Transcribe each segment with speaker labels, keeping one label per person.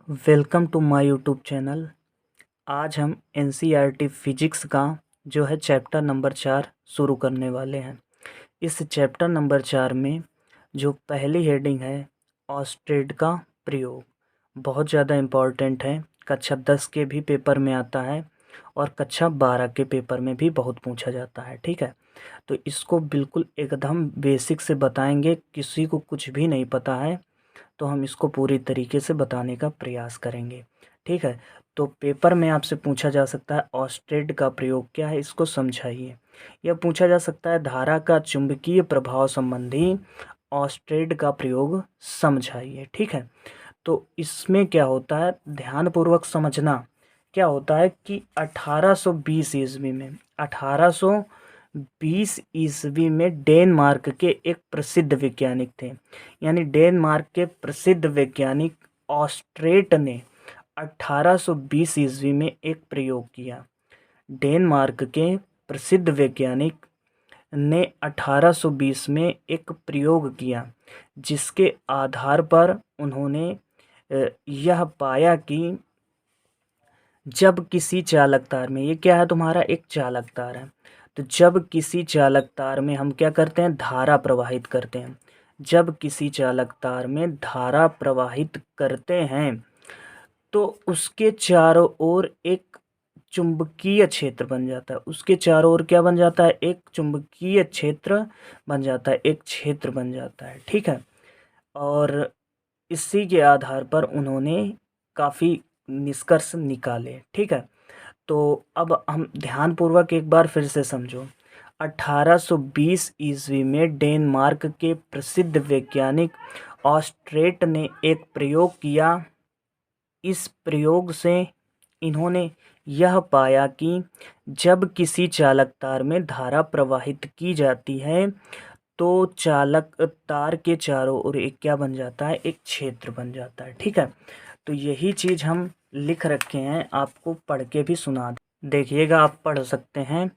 Speaker 1: Welcome to my YouTube channel. आज हम NCERT physics का जो है चैप्टर नंबर 4 शुरू करने वाले हैं। इस चैप्टर नंबर 4 में जो पहली हेडिंग है ऑस्टेड का प्रयोग, बहुत ज़्यादा इम्पॉर्टेंट है। कक्षा 10 के भी पेपर में आता है और कक्षा 12 के पेपर में भी बहुत पूछा जाता है। ठीक है, तो इसको बिल्कुल एकदम बेसिक से बताएंगे। किसी को कुछ भी नहीं पता है तो हम इसको पूरी तरीके से बताने का प्रयास करेंगे। ठीक है, तो पेपर में आपसे पूछा जा सकता है ऑस्टेड का प्रयोग क्या है, इसको समझाइए। यह पूछा जा सकता है धारा का चुंबकीय प्रभाव संबंधी ऑस्टेड का प्रयोग समझाइए। ठीक है, तो इसमें क्या होता है, ध्यानपूर्वक समझना। क्या होता है कि 1820 ईस्वी में डेनमार्क के एक प्रसिद्ध वैज्ञानिक थे, यानी डेनमार्क के प्रसिद्ध वैज्ञानिक ऑस्ट्रेट ने 1820 ईस्वी में एक प्रयोग किया। डेनमार्क के प्रसिद्ध वैज्ञानिक ने 1820 में एक प्रयोग किया, जिसके आधार पर उन्होंने यह पाया कि जब किसी चालक तार में, ये क्या है तुम्हारा, एक चालक तार है, तो जब किसी चालक तार में हम क्या करते हैं, धारा प्रवाहित करते हैं। जब किसी चालक तार में धारा प्रवाहित करते हैं तो उसके चारों ओर एक चुंबकीय क्षेत्र बन जाता है। उसके चारों ओर क्या बन जाता है, एक चुंबकीय क्षेत्र बन जाता है, एक क्षेत्र बन जाता है। ठीक है, और इसी के आधार पर उन्होंने काफ़ी निष्कर्ष निकाले। ठीक है, तो अब हम ध्यानपूर्वक एक बार फिर से समझो। 1820 ईस्वी में डेनमार्क के प्रसिद्ध वैज्ञानिक ऑस्ट्रेट ने एक प्रयोग किया। इस प्रयोग से इन्होंने यह पाया कि जब किसी चालक तार में धारा प्रवाहित की जाती है तो चालक तार के चारों ओर एक क्या बन जाता है, एक क्षेत्र बन जाता है। ठीक है, तो यही चीज़ हम लिख रखे हैं, आपको पढ़ के भी सुना देखिएगा। आप पढ़ सकते हैं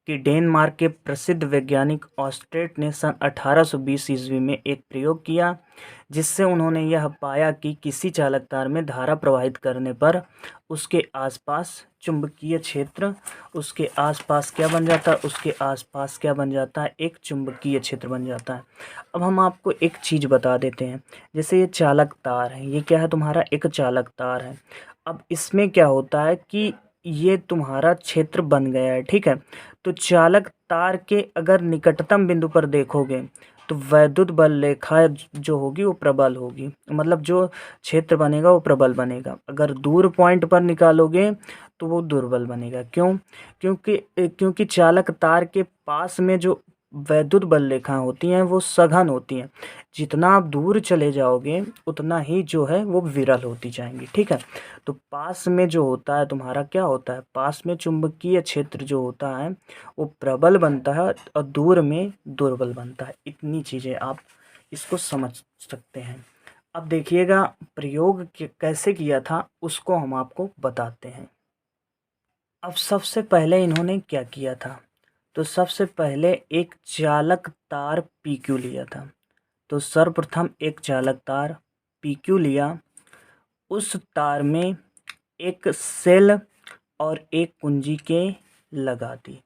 Speaker 1: कि डेनमार्क के प्रसिद्ध वैज्ञानिक ऑस्ट्रेट ने सन 1820 ईस्वी में एक प्रयोग किया, जिससे उन्होंने यह पाया कि किसी चालक तार में धारा प्रवाहित करने पर उसके आसपास चुंबकीय क्षेत्र, उसके आसपास क्या बन जाता है, उसके आसपास क्या बन जाता है, एक चुंबकीय क्षेत्र बन जाता है। अब हम आपको एक चीज़ बता देते हैं, जैसे ये चालक तार है, ये क्या है तुम्हारा, एक चालक तार है। अब इसमें क्या होता है कि ये तुम्हारा क्षेत्र बन गया है। ठीक है, तो चालक तार के अगर निकटतम बिंदु पर देखोगे तो वैद्युत बल रेखा जो होगी वो प्रबल होगी, मतलब जो क्षेत्र बनेगा वो प्रबल बनेगा। अगर दूर पॉइंट पर निकालोगे तो वो दुर्बल बनेगा। क्यों? क्योंकि चालक तार के पास में जो वैद्युत बल रेखा होती हैं वो सघन होती हैं। जितना आप दूर चले जाओगे उतना ही जो है वो विरल होती जाएंगी। ठीक है, तो पास में जो होता है तुम्हारा क्या होता है, पास में चुंबकीय क्षेत्र जो होता है वो प्रबल बनता है और दूर में दुर्बल बनता है। इतनी चीज़ें आप इसको समझ सकते हैं। अब देखिएगा प्रयोग कैसे किया था उसको हम आपको बताते हैं। अब सबसे पहले इन्होंने क्या किया था, तो सबसे पहले एक चालक तार PQ लिया था। तो सर्वप्रथम एक चालक तार PQ लिया, उस तार में एक सेल और एक कुंजी के लगा दी।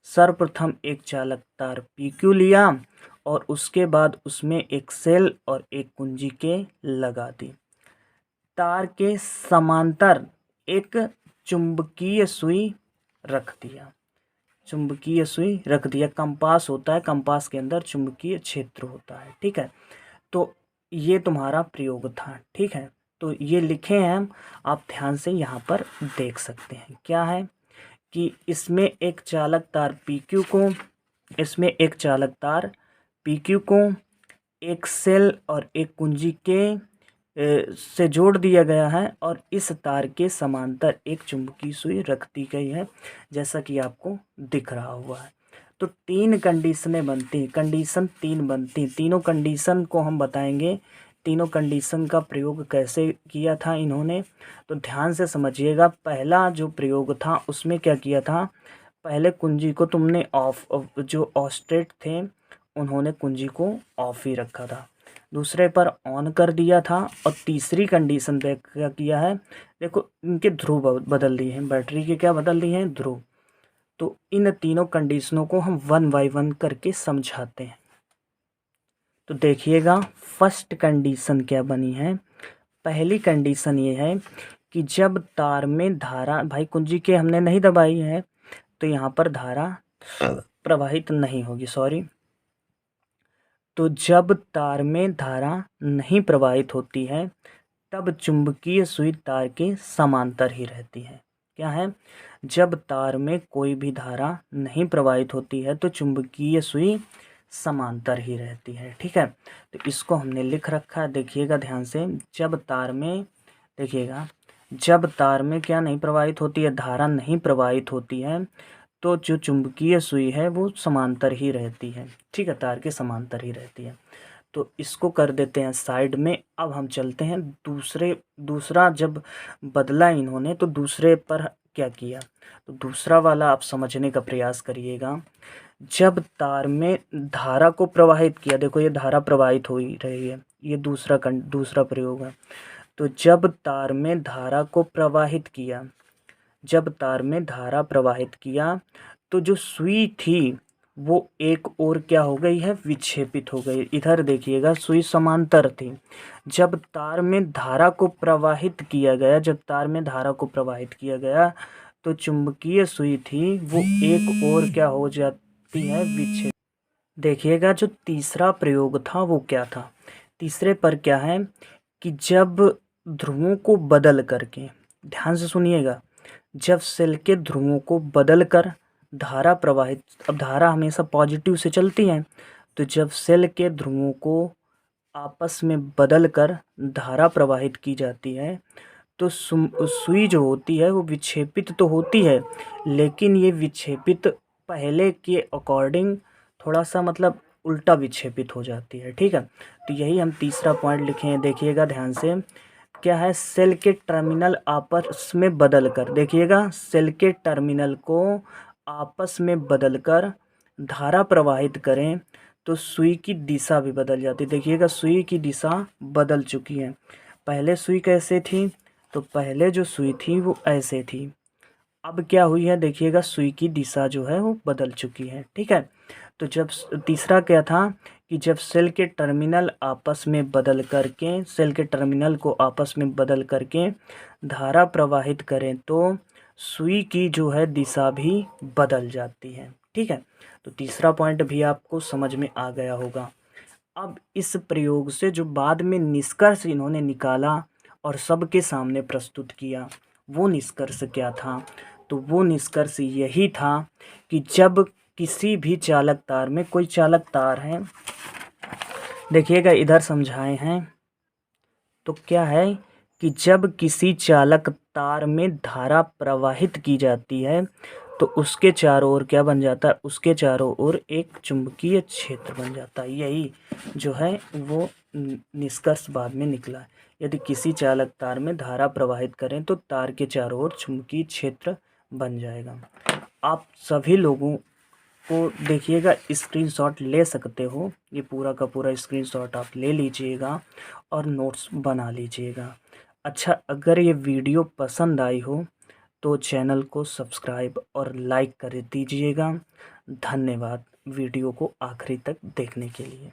Speaker 1: सर्वप्रथम एक चालक तार PQ लिया और उसके बाद उसमें एक सेल और एक कुंजी के लगा दी। तार के समांतर एक चुंबकीय सुई रख दिया। चुंबकीय सुई रख दिया, कंपास होता है, कंपास के अंदर चुंबकीय क्षेत्र होता है। ठीक है, तो ये तुम्हारा प्रयोग था। ठीक है, तो ये लिखे हैं हम, आप ध्यान से यहाँ पर देख सकते हैं क्या है कि इसमें एक चालक तार PQ को, इसमें एक चालक तार PQ को एक सेल और एक कुंजी के से जोड़ दिया गया है और इस तार के समांतर एक चुंबकीय सुई रख दी गई है, जैसा कि आपको दिख रहा हुआ है। तो तीन कंडीशनें बनती, कंडीशन तीन बनती, तीनों कंडीशन को हम बताएंगे। तीनों कंडीशन का प्रयोग कैसे किया था इन्होंने, तो ध्यान से समझिएगा। पहला जो प्रयोग था उसमें क्या किया था, पहले कुंजी को तुमने ऑफ, जो ऑस्ट्रेट थे उन्होंने कुंजी को ऑफ ही रखा था। दूसरे पर ऑन कर दिया था और तीसरी कंडीशन पे क्या किया है, देखो इनके ध्रुव बदल दिए हैं, बैटरी के क्या बदल दिए हैं, ध्रुव। तो इन तीनों कंडीशनों को हम वन बाय वन करके समझाते हैं। तो देखिएगा फर्स्ट कंडीशन क्या बनी है। पहली कंडीशन ये है कि जब तार में धारा, भाई कुंजी के हमने नहीं दबाई है तो यहाँ पर धारा प्रवाहित नहीं होगी, सॉरी। तो जब तार में धारा नहीं प्रवाहित होती है तब चुंबकीय सुई तार के समांतर ही रहती है। क्या है, जब तार में कोई भी धारा नहीं प्रवाहित होती है तो चुंबकीय सुई समांतर ही रहती है। ठीक है, तो इसको हमने लिख रखा है, देखिएगा ध्यान से। जब तार में, देखिएगा, जब तार में क्या नहीं प्रवाहित होती है, धारा नहीं प्रवाहित होती है, तो जो चुंबकीय सुई है वो समांतर ही रहती है। ठीक है, तार के समांतर ही रहती है। तो इसको कर देते हैं साइड में। अब हम चलते हैं दूसरा जब बदला इन्होंने तो दूसरे पर क्या किया। तो दूसरा वाला आप समझने का प्रयास करिएगा। जब तार में धारा को प्रवाहित किया, देखो ये धारा प्रवाहित हो ही रही है, ये दूसरा प्रयोग है। तो जब तार में धारा को प्रवाहित किया, जब तार में धारा प्रवाहित किया तो जो सुई थी वो एक और क्या हो गई है, विक्षेपित हो गई। इधर देखिएगा सुई समांतर थी। जब तार में धारा को प्रवाहित किया गया, जब तार में धारा को प्रवाहित किया गया तो चुंबकीय सुई थी वो एक और क्या हो जाती है, विक्षेपित। देखिएगा जो तीसरा प्रयोग था वो क्या था। तीसरे पर क्या है कि जब ध्रुवों को बदल करके, ध्यान से सुनिएगा, जब सेल के ध्रुवों को बदल कर धारा प्रवाहित, अब धारा हमेशा पॉजिटिव से चलती है, तो जब सेल के ध्रुवों को आपस में बदल कर धारा प्रवाहित की जाती है तो सुई जो होती है वो विक्षेपित तो होती है, लेकिन ये विक्षेपित पहले के अकॉर्डिंग थोड़ा सा मतलब उल्टा विक्षेपित हो जाती है। ठीक है, तो यही हम तीसरा पॉइंट लिखे हैं, देखिएगा ध्यान से। क्या है, सेल के टर्मिनल आपस में बदल कर, देखिएगा सेल के टर्मिनल को आपस में बदलकर धारा प्रवाहित करें तो सुई की दिशा भी बदल जाती है। देखिएगा सुई की दिशा बदल चुकी है। पहले सुई कैसे थी, तो पहले जो सुई थी वो ऐसे थी, अब क्या हुई है, देखिएगा सुई की दिशा जो है वो बदल चुकी है। ठीक है, तो जब तीसरा क्या था कि जब सेल के टर्मिनल आपस में बदल करके, सेल के टर्मिनल को आपस में बदल करके धारा प्रवाहित करें तो सुई की जो है दिशा भी बदल जाती है। ठीक है, तो तीसरा पॉइंट भी आपको समझ में आ गया होगा। अब इस प्रयोग से जो बाद में निष्कर्ष इन्होंने निकाला और सबके सामने प्रस्तुत किया, वो निष्कर्ष क्या था, तो वो निष्कर्ष यही था कि जब किसी भी चालक तार में, कोई चालक तार है, देखिएगा इधर समझाए हैं, तो क्या है कि जब किसी चालक तार में धारा प्रवाहित की जाती है तो उसके चारों ओर क्या बन जाता है, उसके चारों ओर एक चुंबकीय क्षेत्र बन जाता है। यही जो है वो निष्कर्ष बाद में निकला। यदि किसी चालक तार में धारा प्रवाहित करें तो तार के चारों ओर चुंबकीय क्षेत्र बन जाएगा। आप सभी लोगों को देखिएगा स्क्रीनशॉट ले सकते हो, ये पूरा का पूरा स्क्रीनशॉट आप ले लीजिएगा और नोट्स बना लीजिएगा। अच्छा, अगर ये वीडियो पसंद आई हो तो चैनल को सब्सक्राइब और लाइक कर दीजिएगा। धन्यवाद वीडियो को आखिरी तक देखने के लिए।